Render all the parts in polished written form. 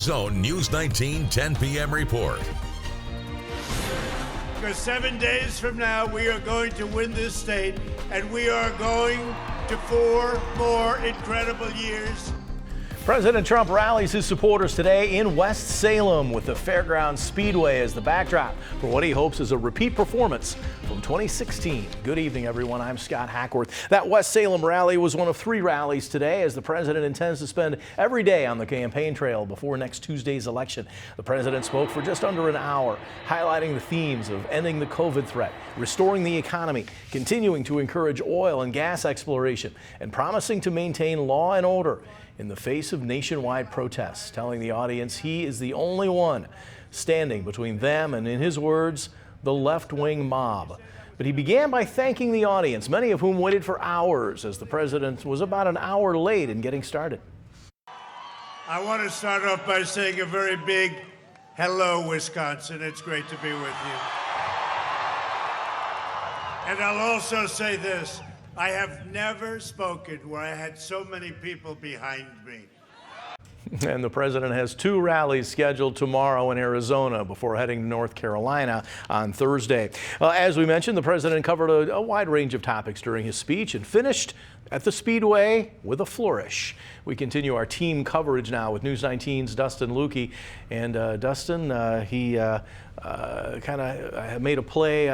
Zone News 19 10 p.m. report. Because 7 days from now, we are going to win this state, and we are going to 4 more incredible years. President Trump rallies his supporters today in West Salem with the Fairgrounds Speedway as the backdrop for what he hopes is a repeat performance from 2016. Good evening, everyone. I'm Scott Hackworth. That West Salem rally was one of 3 rallies today as the president intends to spend every day on the campaign trail before next Tuesday's election. The president spoke for just under an hour, highlighting the themes of ending the COVID threat, restoring the economy, continuing to encourage oil and gas exploration, and promising to maintain law and order in the face of nationwide protests, telling the audience he is the only one standing between them and, in his words, the left-wing mob. But he began by thanking the audience, many of whom waited for hours as the president was about an hour late in getting started. I want to start off by saying a very big hello, Wisconsin. It's great to be with you. And I'll also say this. I have never spoken where I had so many people behind me. And the president has 2 rallies scheduled tomorrow in Arizona before heading to North Carolina on Thursday. As we mentioned, the president covered a wide range of topics during his speech and finished at the Speedway with a flourish. We continue our team coverage now with News 19's Dustin Lukey. And Dustin, he kind of made a play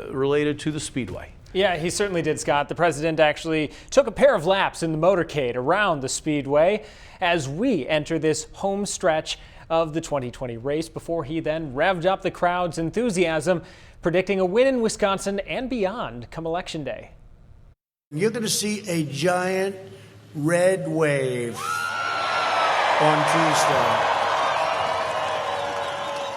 related to the Speedway. Yeah, he certainly did, Scott. The president actually took a pair of laps in the motorcade around the Speedway as we enter this home stretch of the 2020 race before he then revved up the crowd's enthusiasm, predicting a win in Wisconsin and beyond come Election Day. You're going to see a giant red wave on Tuesday.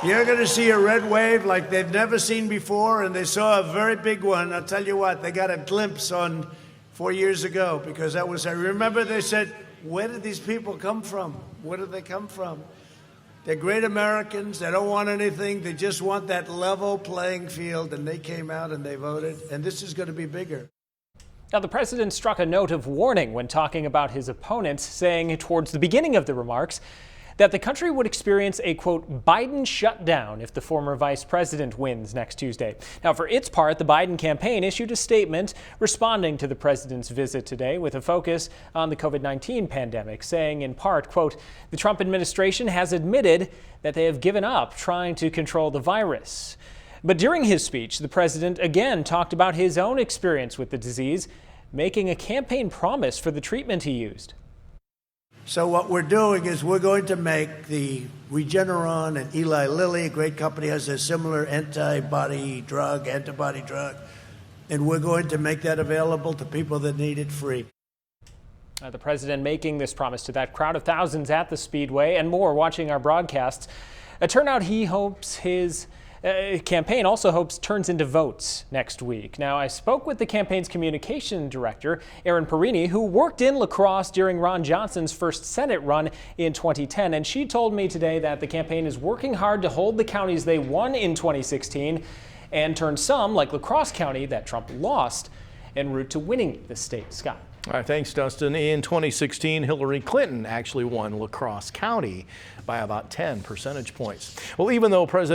You're going to see a red wave like they've never seen before, and they saw a very big one. I'll tell you what, they got a glimpse on 4 years ago, because that was, I remember they said, where did these people come from? Where did they come from? They're great Americans. They don't want anything. They just want that level playing field, and they came out and they voted, and this is going to be bigger. Now, the president struck a note of warning when talking about his opponents, saying towards the beginning of the remarks that the country would experience a, quote, Biden shutdown if the former vice president wins next Tuesday. Now, for its part, the Biden campaign issued a statement responding to the president's visit today with a focus on the COVID-19 pandemic, saying in part, quote, the Trump administration has admitted that they have given up trying to control the virus. But during his speech, the president again talked about his own experience with the disease, making a campaign promise for the treatment he used. So what we're doing is we're going to make the Regeneron and Eli Lilly, a great company, has a similar antibody drug, and we're going to make that available to people that need it free. The president making this promise to that crowd of thousands at the Speedway and more watching our broadcasts. A turnout he hopes his campaign also hopes turns into votes next week. Now, I spoke with the campaign's communication director, Erin Perini, who worked in La Crosse during Ron Johnson's first Senate run in 2010, and she told me today that the campaign is working hard to hold the counties they won in 2016 and turn some, like La Crosse County, that Trump lost, en route to winning the state. Scott. All right, thanks, Dustin. In 2016, Hillary Clinton actually won La Crosse County by about 10 percentage points. Well, even though President